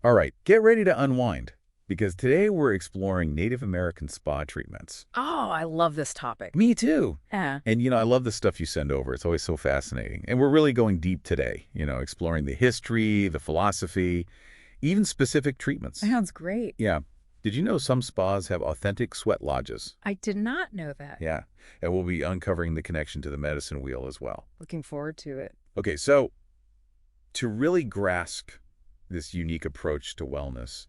All right, get ready to unwind, because today we're exploring Native American spa treatments. Oh, I love this topic. Me too. Yeah. And, I love the stuff you send over. It's always so fascinating. And we're really going deep today, exploring the history, the philosophy, even specific treatments. Sounds great. Yeah. Did you know some spas have authentic sweat lodges? I did not know that. Yeah. And we'll be uncovering the connection to the medicine wheel as well. Looking forward to it. Okay, so to really grasp this unique approach to wellness,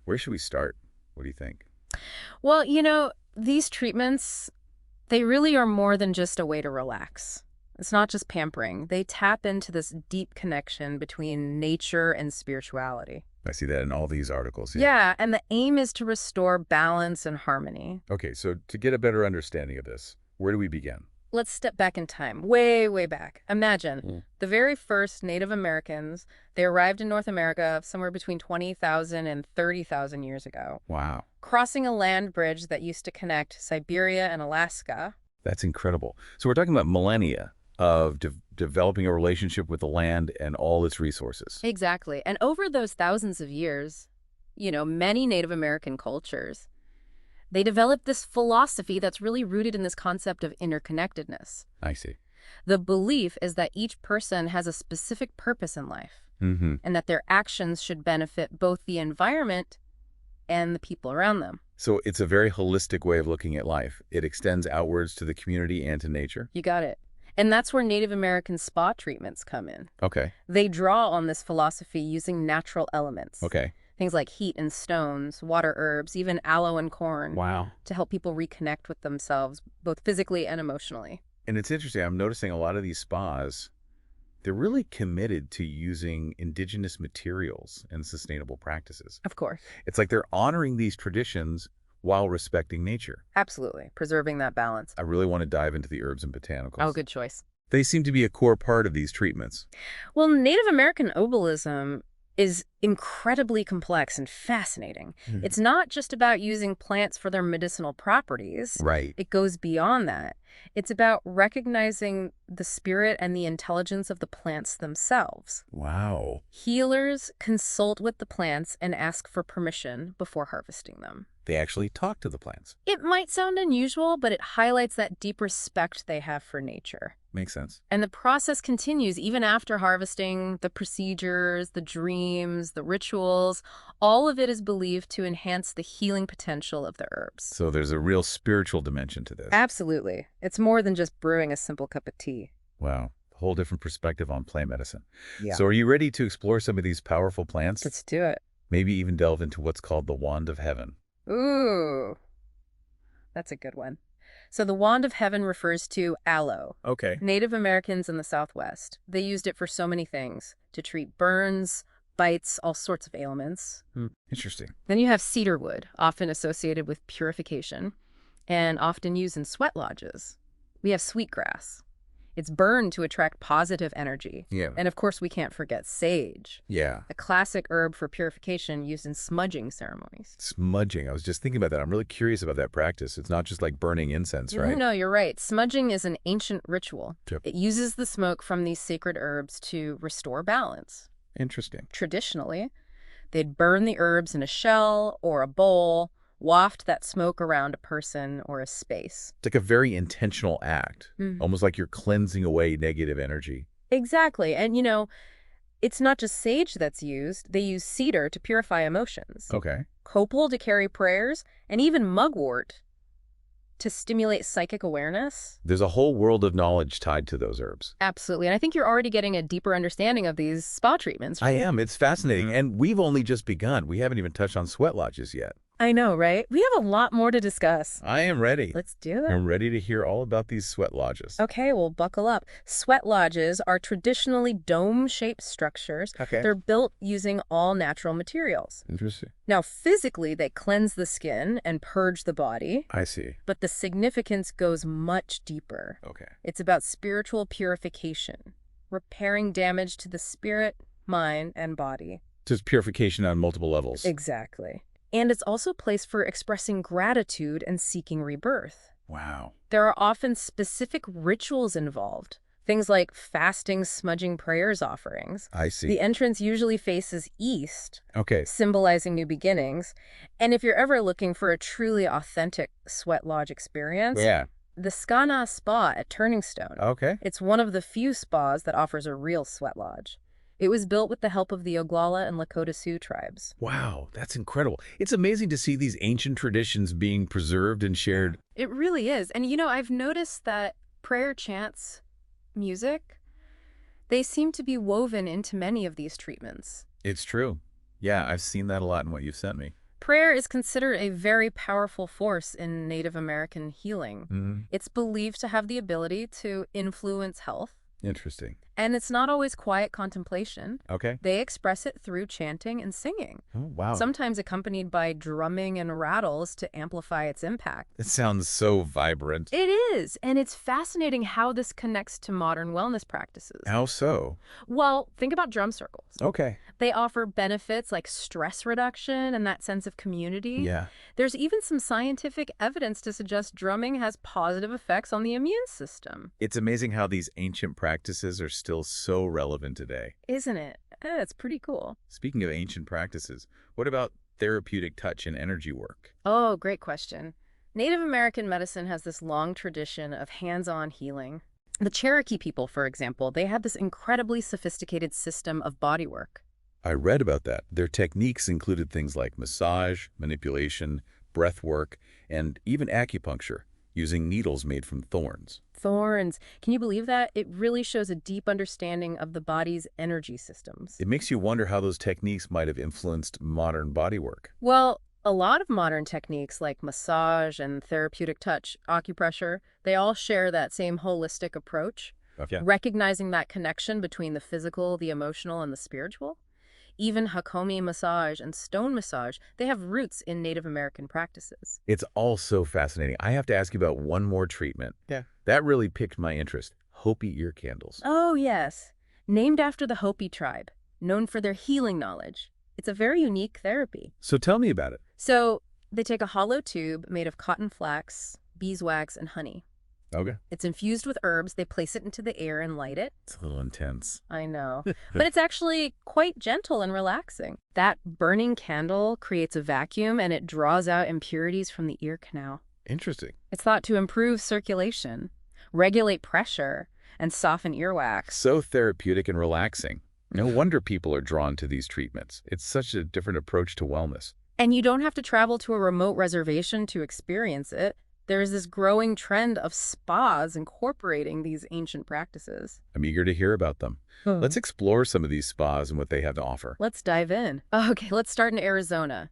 where should we start? What do you think? Well, these treatments, they really are more than just a way to relax. It's not just pampering. They tap into this deep connection between nature and spirituality. I see that in all these articles. Yeah, and the aim is to restore balance and harmony. Okay, so to get a better understanding of this, where do we begin? Let's step back in time, way, way back. Imagine the very first Native Americans, they arrived in North America somewhere between 20,000 and 30,000 years ago, Wow, crossing a land bridge that used to connect Siberia and Alaska. that's incredible. So we're talking about millennia of developing a relationship with the land and all its resources. Exactly. And over those thousands of years, many Native American cultures, they developed this philosophy that's really rooted in this concept of interconnectedness. I see. The belief is that each person has a specific purpose in life, Mm-hmm. and that their actions should benefit both the environment and the people around them. So it's a very holistic way of looking at life. It extends outwards to the community and to nature. You got it. And that's where Native American spa treatments come in. Okay, They draw on this philosophy using natural elements. okay. Things like heat and stones, water herbs, even aloe and corn, Wow. to help people reconnect with themselves, both physically and emotionally. And it's interesting, I'm noticing a lot of these spas, they're really committed to using indigenous materials and sustainable practices. Of course. It's like they're honoring these traditions while respecting nature. Absolutely. Preserving that balance. I really want to dive into the herbs and botanicals. Oh, good choice. They seem to be a core part of these treatments. Well, Native American herbalism is incredibly complex and fascinating. Mhm. It's not just about using plants for their medicinal properties. Right. It goes beyond that. It's about recognizing the spirit and the intelligence of the plants themselves. Wow. Healers consult with the plants and ask for permission before harvesting them. They actually talk to the plants. It might sound unusual, but it highlights that deep respect they have for nature. Makes sense. And the process continues even after harvesting. The procedures, the dreams, the rituals, all of it is believed to enhance the healing potential of the herbs. So there's a real spiritual dimension to this. Absolutely. It's more than just brewing a simple cup of tea. Wow. Whole different perspective on plant medicine. Yeah. So are you ready to explore some of these powerful plants? Let's do it. Maybe even delve into what's called the wand of heaven. Ooh, that's a good one. So the wand of heaven refers to aloe. Okay. Native Americans in the Southwest, they used it for so many things, to treat burns, bites, all sorts of ailments. Interesting. Then you have cedarwood, often associated with purification, and often used in sweat lodges. We have sweetgrass. It's burned to attract positive energy. Yeah. And of course, we can't forget sage, Yeah. a classic herb for purification used in smudging ceremonies. Smudging. I was just thinking about that. I'm really curious about that practice. It's not just like burning incense, right? No, you're right. Smudging is an ancient ritual. Yep. It uses the smoke from these sacred herbs to restore balance. Interesting. Traditionally, they'd burn the herbs in a shell or a bowl, waft that smoke around a person or a space. It's like a very intentional act, almost like you're cleansing away negative energy. Exactly. And, it's not just sage that's used. They use cedar to purify emotions, Okay. copal to carry prayers, and even mugwort to stimulate psychic awareness. There's a whole world of knowledge tied to those herbs. Absolutely. And I think you're already getting a deeper understanding of these spa treatments. I am. It's fascinating. And we've only just begun. We haven't even touched on sweat lodges yet. I know, right? We have a lot more to discuss. I am ready. Let's do it. I'm ready to hear all about these sweat lodges. Okay, well, buckle up. Sweat lodges are traditionally dome-shaped structures. Okay. They're built using all natural materials. Interesting. Now, physically, they cleanse the skin and purge the body, I see. but the significance goes much deeper. Okay. It's about spiritual purification, repairing damage to the spirit, mind, and body. Just purification on multiple levels. Exactly. And it's also a place for expressing gratitude and seeking rebirth. Wow. There are often specific rituals involved, Things like fasting, smudging prayers offerings. I see. The entrance usually faces east, Okay. symbolizing new beginnings. And if you're ever looking for a truly authentic sweat lodge experience, Yeah. the Skana Spa at Turning Stone. Okay. It's one of the few spas that offers a real sweat lodge. It was built with the help of the Oglala and Lakota Sioux tribes. Wow, that's incredible. It's amazing to see these ancient traditions being preserved and shared. It really is. And I've noticed that prayer chants, music, they seem to be woven into many of these treatments. It's true. Yeah, I've seen that a lot in what you've sent me. Prayer is considered a very powerful force in Native American healing. Mm, It's believed to have the ability to influence health, interesting. and it's not always quiet contemplation. Okay. They express it through chanting and singing, Oh, wow. sometimes accompanied by drumming and rattles to amplify its impact. It sounds so vibrant. It is, and it's fascinating how this connects to modern wellness practices. How so? Well, think about drum circles. Okay. They offer benefits like stress reduction and that sense of community. Yeah. There's even some scientific evidence to suggest drumming has positive effects on the immune system. It's amazing how these ancient practices are still so relevant today. Isn't it? It's pretty cool. Speaking of ancient practices, what about therapeutic touch and energy work? Oh, great question. Native American medicine has this long tradition of hands-on healing. The Cherokee people, for example, they had this incredibly sophisticated system of body work. I read about that. Their techniques included things like massage, manipulation, breath work, and even acupuncture, using needles made from thorns. Thorns. Can you believe that? It really shows a deep understanding of the body's energy systems. It makes you wonder how those techniques might have influenced modern bodywork. Well, a lot of modern techniques like massage and therapeutic touch, acupressure, they all share that same holistic approach, Yeah. recognizing that connection between the physical, the emotional, and the spiritual. Even Hakomi massage and stone massage, they have roots in Native American practices. It's all so fascinating. I have to ask you about one more treatment. Yeah. That really piqued my interest. Hopi ear candles. Oh, yes. Named after the Hopi tribe, known for their healing knowledge. It's a very unique therapy. So tell me about it. So they take a hollow tube made of cotton flax, beeswax, and honey. Okay. It's infused with herbs. They place it into the air and light it. It's a little intense. I know. But it's actually quite gentle and relaxing. That burning candle creates a vacuum and it draws out impurities from the ear canal. Interesting. It's thought to improve circulation, regulate pressure, and soften earwax. So therapeutic and relaxing. No wonder people are drawn to these treatments. It's such a different approach to wellness. And you don't have to travel to a remote reservation to experience it. There's this growing trend of spas incorporating these ancient practices. I'm eager to hear about them. Let's explore some of these spas and what they have to offer. Let's dive in. Okay, let's start in Arizona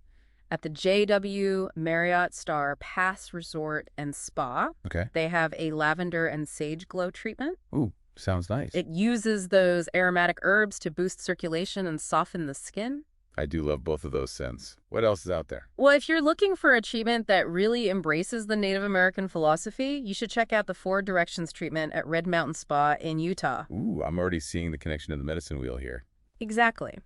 at the JW Marriott Star Pass Resort and Spa. Okay. They have a lavender and sage glow treatment. Ooh, sounds nice. It uses those aromatic herbs to boost circulation and soften the skin. I do love both of those scents. What else is out there? Well, if you're looking for a treatment that really embraces the Native American philosophy, you should check out the Four Directions treatment at Red Mountain Spa in Utah. Ooh, I'm already seeing the connection to the medicine wheel here. Exactly.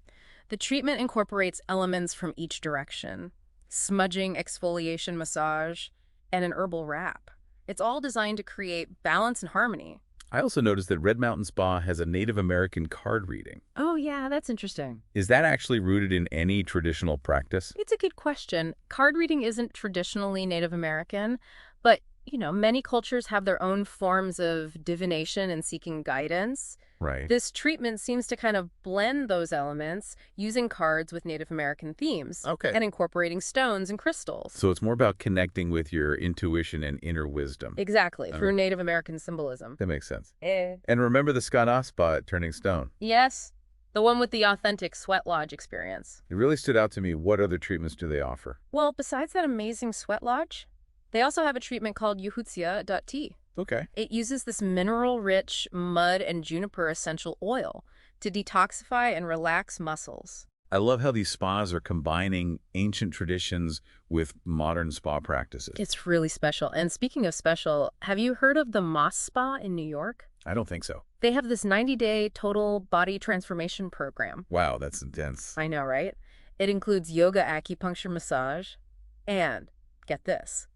The treatment incorporates elements from each direction: smudging, exfoliation, massage, and an herbal wrap. It's all designed to create balance and harmony. I also noticed that Red Mountain Spa has a Native American card reading. Oh, yeah, that's interesting. Is that actually rooted in any traditional practice? It's a good question. Card reading isn't traditionally Native American, but, many cultures have their own forms of divination and seeking guidance. Right. This treatment seems to kind of blend those elements, using cards with Native American themes. Okay. And incorporating stones and crystals. So it's more about connecting with your intuition and inner wisdom. Exactly, through Native American symbolism. That makes sense. Eh. And remember the Skana Spa at Turning Stone. Yes, the one with the authentic sweat lodge experience. It really stood out to me. What other treatments do they offer? Well, besides that amazing sweat lodge, they also have a treatment called Yuhutsia.tea. Okay. It uses this mineral-rich mud and juniper essential oil to detoxify and relax muscles. I love how these spas are combining ancient traditions with modern spa practices. It's really special. And speaking of special, have you heard of the Moss Spa in New York? I don't think so. They have this 90-day total body transformation program. Wow, that's intense. I know, right? It includes yoga, acupuncture, massage, and, get this,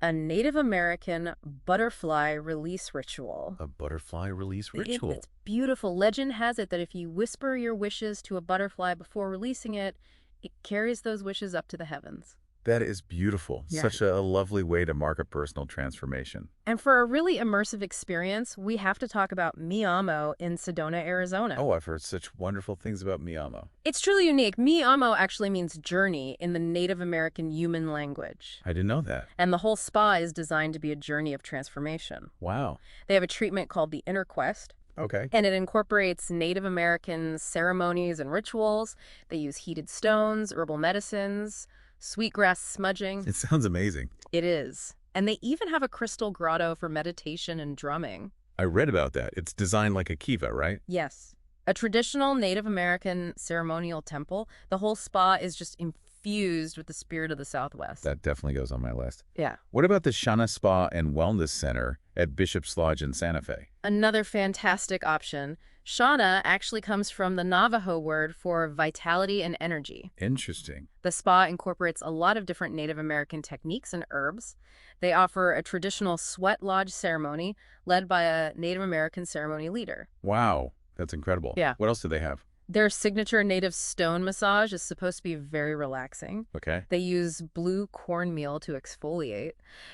A Native American butterfly release ritual. A butterfly release ritual. It's beautiful. Legend has it that if you whisper your wishes to a butterfly before releasing it, it carries those wishes up to the heavens. That is beautiful. Yeah. Such a lovely way to mark a personal transformation. And for a really immersive experience, we have to talk about Miamo in Sedona, Arizona. Oh, I've heard such wonderful things about Miamo. It's truly unique. Miamo actually means journey in the Native American human language. I didn't know that. And the whole spa is designed to be a journey of transformation. Wow. They have a treatment called the Inner Quest, Okay. and it incorporates Native American ceremonies and rituals. They use heated stones, herbal medicines, sweetgrass smudging. It sounds amazing. It is. And they even have a crystal grotto for meditation and drumming. I read about that. It's designed like a kiva, right? Yes. A traditional Native American ceremonial temple. The whole spa is just infused with the spirit of the Southwest. That definitely goes on my list. Yeah. What about the Shana Spa and Wellness Center at Bishop's Lodge in Santa Fe? Another fantastic option. Shana actually comes from the Navajo word for vitality and energy. Interesting. The spa incorporates a lot of different Native American techniques and herbs. They offer a traditional sweat lodge ceremony led by a Native American ceremony leader. Wow. That's incredible. Yeah. What else do they have? Their signature native stone massage is supposed to be very relaxing. Okay. They use blue cornmeal to exfoliate.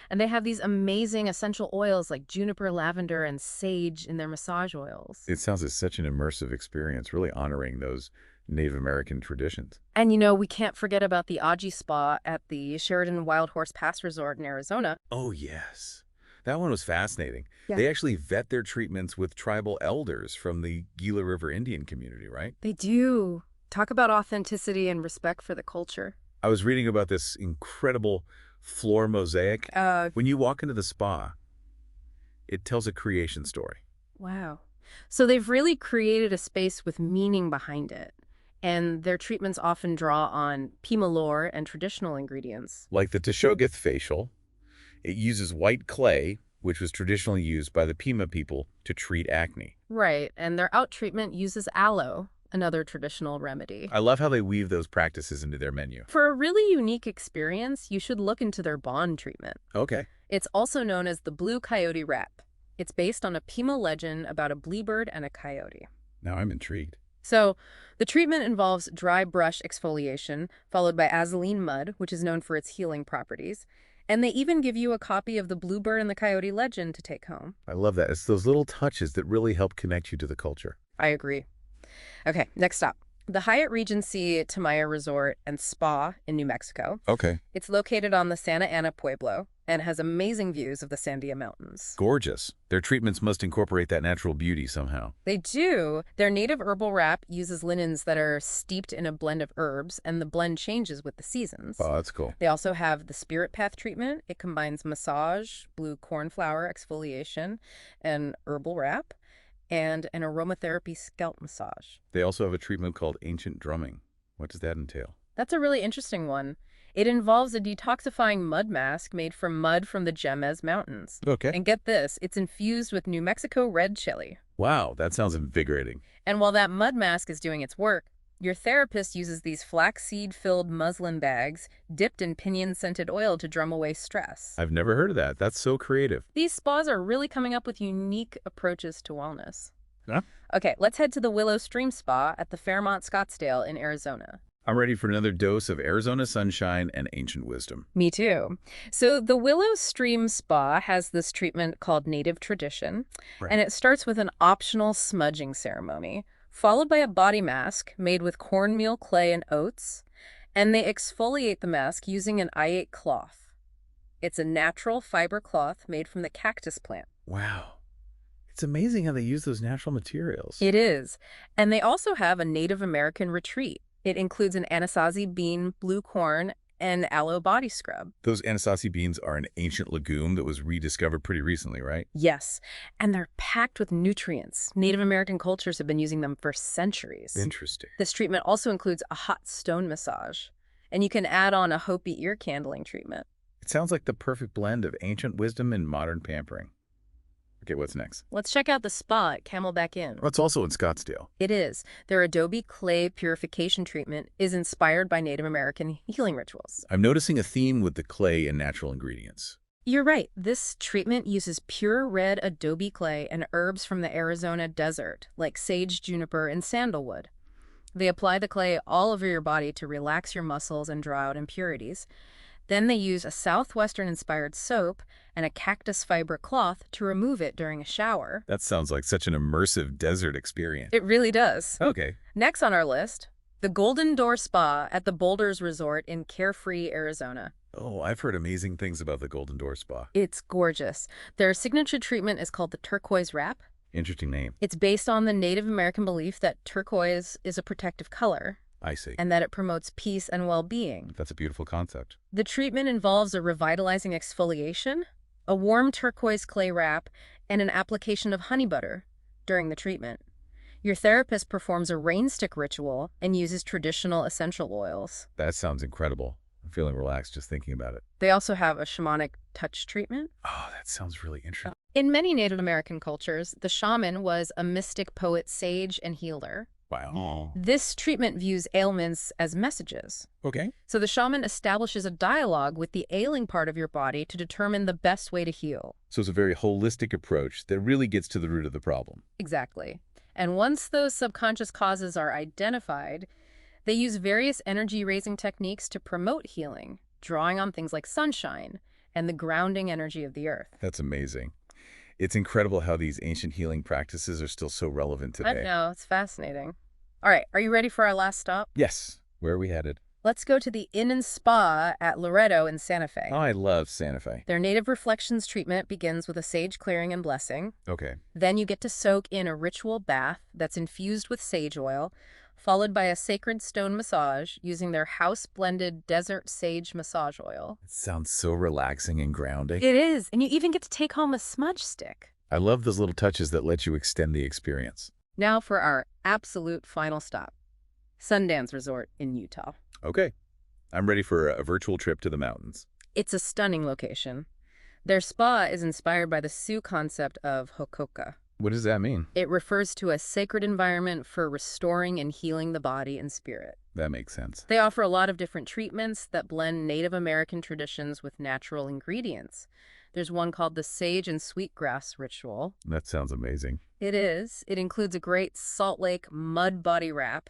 And they have these amazing essential oils like juniper, lavender, and sage in their massage oils. It sounds as such an immersive experience, really honoring those Native American traditions. And we can't forget about the Aji Spa at the Sheridan Wild Horse Pass Resort in Arizona. Oh, yes. That one was fascinating. Yeah. They actually vet their treatments with tribal elders from the Gila River Indian community, right? They do. Talk about authenticity and respect for the culture. I was reading about this incredible floor mosaic. When you walk into the spa, it tells a creation story. Wow. So they've really created a space with meaning behind it. And their treatments often draw on Pima lore and traditional ingredients. Like the Teshogith facial, it uses white clay, which was traditionally used by the Pima people to treat acne. Right, and their out treatment uses aloe, another traditional remedy. I love how they weave those practices into their menu. For a really unique experience, you should look into their bond treatment. Okay. It's also known as the Blue Coyote Wrap. It's based on a Pima legend about a bluebird and a coyote. Now I'm intrigued. So, the treatment involves dry brush exfoliation, followed by Azaleen mud, which is known for its healing properties. And they even give you a copy of the Bluebird and the Coyote legend to take home. I love that. It's those little touches that really help connect you to the culture. I agree. Okay, next stop. The Hyatt Regency Tamaya Resort and Spa in New Mexico. Okay. It's located on the Santa Ana Pueblo and has amazing views of the Sandia Mountains. Gorgeous. Their treatments must incorporate that natural beauty somehow. They do. Their native herbal wrap uses linens that are steeped in a blend of herbs, and the blend changes with the seasons. Oh, that's cool. They also have the Spirit Path treatment. It combines massage, blue cornflower exfoliation, and herbal wrap, and an aromatherapy scalp massage. They also have a treatment called ancient drumming. What does that entail? That's a really interesting one. It involves a detoxifying mud mask made from mud from the Jemez Mountains. Okay. And get this, it's infused with New Mexico red chili. Wow, that sounds invigorating. And while that mud mask is doing its work, your therapist uses these flaxseed-filled muslin bags dipped in pinyon-scented oil to drum away stress. I've never heard of that. That's so creative. These spas are really coming up with unique approaches to wellness. Huh? Okay, let's head to the Willow Stream Spa at the Fairmont Scottsdale in Arizona. I'm ready for another dose of Arizona sunshine and ancient wisdom. Me too. So the Willow Stream Spa has this treatment called Native Tradition, Right. and it starts with an optional smudging ceremony, followed by a body mask made with cornmeal, clay, and oats, and they exfoliate the mask using an I-8 cloth. It's a natural fiber cloth made from the cactus plant. Wow. It's amazing how they use those natural materials. It is. And they also have a Native American retreat. It includes an Anasazi bean, blue corn, and aloe body scrub. Those Anasazi beans are an ancient legume that was rediscovered pretty recently, right? Yes, and they're packed with nutrients. Native American cultures have been using them for centuries. Interesting. This treatment also includes a hot stone massage, and you can add on a Hopi ear candling treatment. It sounds like the perfect blend of ancient wisdom and modern pampering. Okay, what's next? Let's check out the spa at Camelback Inn. Well, it's also in Scottsdale. It is. Their adobe clay purification treatment is inspired by Native American healing rituals. I'm noticing a theme with the clay and natural ingredients. You're right. This treatment uses pure red adobe clay and herbs from the Arizona desert, like sage, juniper, and sandalwood. They apply the clay all over your body to relax your muscles and draw out impurities. Then they use a Southwestern-inspired soap and a cactus fiber cloth to remove it during a shower. That sounds like such an immersive desert experience. It really does. Okay. Next on our list, the Golden Door Spa at the Boulders Resort in Carefree, Arizona. Oh, I've heard amazing things about the Golden Door Spa. It's gorgeous. Their signature treatment is called the turquoise wrap. Interesting name. It's based on the Native American belief that turquoise is a protective color I see. and that it promotes peace and well-being. That's a beautiful concept. The treatment involves a revitalizing exfoliation, a warm turquoise clay wrap, and an application of honey butter during the treatment. Your therapist performs a rain stick ritual and uses traditional essential oils. That sounds incredible. I'm feeling relaxed just thinking about it. They also have a shamanic touch treatment. Oh, that sounds really interesting. In many Native American cultures, the shaman was a mystic poet, sage, and healer. Wow. This treatment views ailments as messages. Okay. So the shaman establishes a dialogue with the ailing part of your body to determine the best way to heal. So it's a very holistic approach that really gets to the root of the problem. Exactly. And once those subconscious causes are identified, they use various energy-raising techniques to promote healing, drawing on things like sunshine and the grounding energy of the earth. That's amazing. It's incredible how these ancient healing practices are still so relevant today. I know, it's fascinating. All right, are you ready for our last stop? Yes. Where are we headed? Let's go to the Inn and Spa at Loreto in Santa Fe. Oh, I love Santa Fe. Their Native Reflections treatment begins with a sage clearing and blessing. Okay. Then you get to soak in a ritual bath that's infused with sage oil, followed by a sacred stone massage using their house-blended desert sage massage oil. It sounds so relaxing and grounding. It is, and you even get to take home a smudge stick. I love those little touches that let you extend the experience. Now for our absolute final stop, Sundance Resort in Utah. Okay. I'm ready for a virtual trip to the mountains. It's a stunning location. Their spa is inspired by the Sioux concept of Hokoka. What does that mean? It refers to a sacred environment for restoring and healing the body and spirit. That makes sense. They offer a lot of different treatments that blend Native American traditions with natural ingredients. There's one called the Sage and Sweetgrass Ritual. That sounds amazing. It is. It includes a great Salt Lake mud body wrap,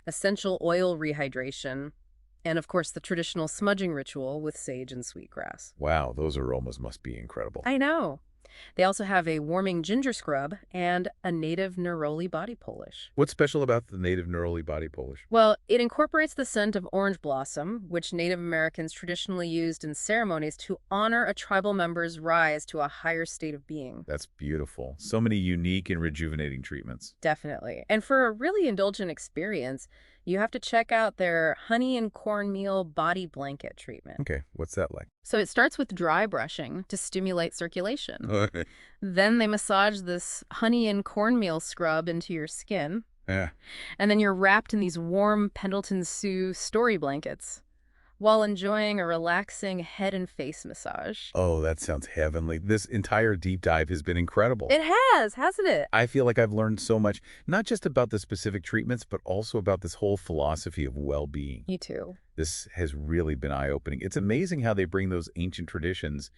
essential oil rehydration, and of course the traditional smudging ritual with sage and sweetgrass. Wow, those aromas must be incredible. I know. They also have a warming ginger scrub and a native neroli body polish. What's special about the native neroli body polish? Well, it incorporates the scent of orange blossom, which Native Americans traditionally used in ceremonies to honor a tribal member's rise to a higher state of being. That's beautiful. So many unique and rejuvenating treatments. Definitely. And for a really indulgent experience, you have to check out their honey and cornmeal body blanket treatment. Okay, what's that like? So it starts with dry brushing to stimulate circulation. Okay. Then they massage this honey and cornmeal scrub into your skin. Yeah. And then you're wrapped in these warm Pendleton Sioux story blankets while enjoying a relaxing head and face massage. Oh, that sounds heavenly. This entire deep dive has been incredible. It has, hasn't it? I feel like I've learned so much, not just about the specific treatments, but also about this whole philosophy of well-being. Me too. This has really been eye-opening. It's amazing how they bring those ancient traditions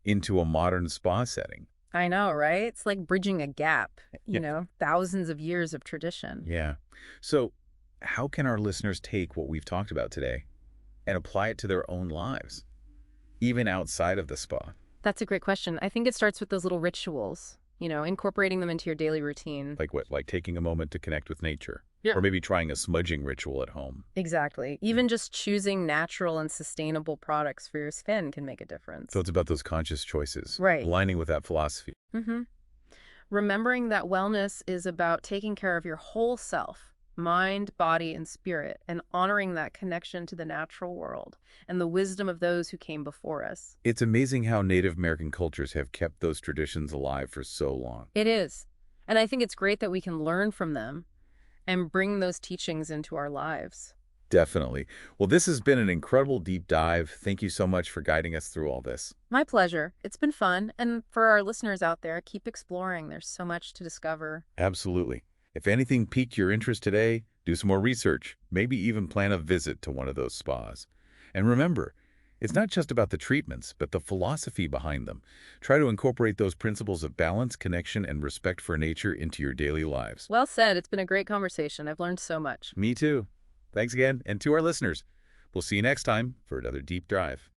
into a modern spa setting. I know, right? It's like bridging a gap, Yeah. thousands of years of tradition. Yeah. So how can our listeners take what we've talked about today and apply it to their own lives, even outside of the spa? That's a great question. I think it starts with those little rituals, incorporating them into your daily routine. Like what? Like taking a moment to connect with nature? Yeah. Or maybe trying a smudging ritual at home. Exactly. Even just choosing natural and sustainable products for your skin can make a difference. So it's about those conscious choices. Right. Aligning with that philosophy. Mm-hmm. Remembering that wellness is about taking care of your whole self, mind, body, and spirit, and honoring that connection to the natural world and the wisdom of those who came before us. It's amazing how Native American cultures have kept those traditions alive for so long. It is. And I think it's great that we can learn from them and bring those teachings into our lives. Definitely. Well, this has been an incredible deep dive. Thank you so much for guiding us through all this. My pleasure. It's been fun. And for our listeners out there, keep exploring. There's so much to discover. Absolutely. If anything piqued your interest today, do some more research. Maybe even plan a visit to one of those spas. And remember, It's not just about the treatments, but the philosophy behind them. Try to incorporate those principles of balance, connection, and respect for nature into your daily lives. Well said. It's been a great conversation. I've learned so much. Me too. Thanks again, and to our listeners, we'll see you next time for another deep dive.